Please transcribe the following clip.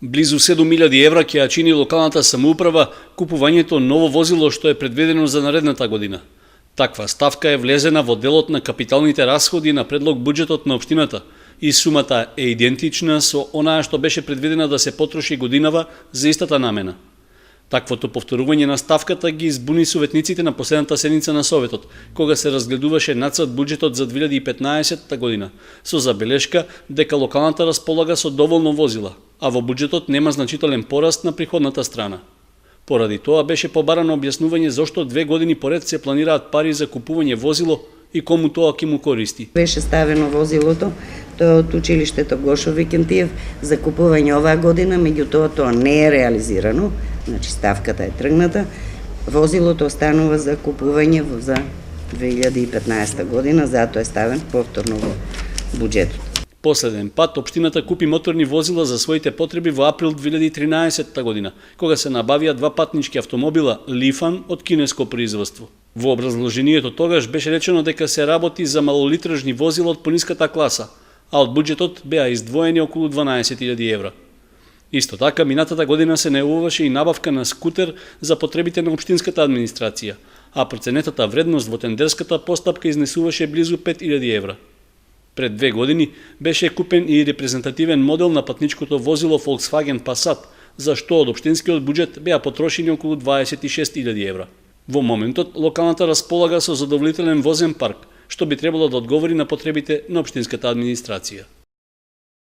Близу 7.000 евра ќе ја чини локалната самоуправа купувањето ново возило што е предвидено за наредната година. Таква ставка е влезена во делот на капиталните расходи на предлог буџетот на општината и сумата е идентична со онаа што беше предвидена да се потроши годинава за истата намена. Таквото повторување на ставката ги избуни советниците на последната седница на Советот, кога се разгледуваше нацрт буџетот за 2015 година, со забелешка дека локалната располага со доволно возила, а во буџетот нема значителен пораст на приходната страна. Поради тоа беше побарано објаснување зошто 2 години поред се планираат пари за купување возило и кому тоа ќе му користи. Беше ставено возилото, тоа од училиштето Гошо Викентиев за купување оваа година, меѓутоа тоа не е реализирано, значи ставката е тргната. Возилото останува за купување за 2015 година, затоа е ставен повторно во буџетот. Последен пат општината купи моторни возила за своите потреби во април 2013 година, кога се набавија 2 патнички автомобила Лифан од кинеско производство. Во образложението тогаш беше речено дека се работи за малолитражни возила од пониската класа, а од буџетот беа издвоени околу 12.000 евра. Исто така, минатата година се најавуваше и набавка на скутер за потребите на општинската администрација, а проценетата вредност во тендерската постапка изнесуваше близу 5.000 евра. Пред 2 години беше купен и репрезентативен модел на патничкото возило Volkswagen Passat, за што од општинскиот буџет беа потрошени околу 26.000 евра. Во моментот, локалната располага со задоволителен возен парк, што би требало да одговори на потребите на општинската администрација.